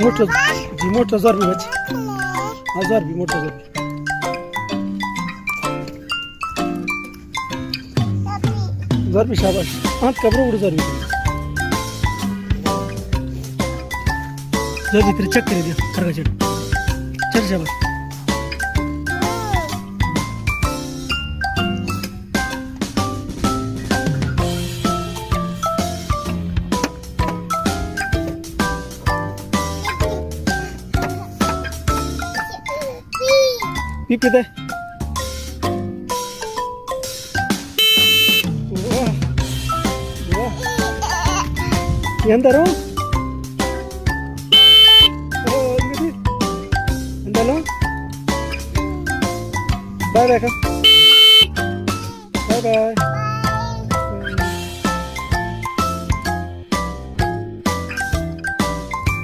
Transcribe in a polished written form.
मोठं जी मोठं जोरबी बच हा जोरबी मोठं जोरबी जोरबी शाबाश हात का बरोबर जोरबी जोरबी तेरे चेक करे दिया कर चल चल शाबाश पीते ಎಂದರು ಎಂದನು ಬಾಯ್ ಬಾಯ್ ಬಾಯ್ ಬಾಯ್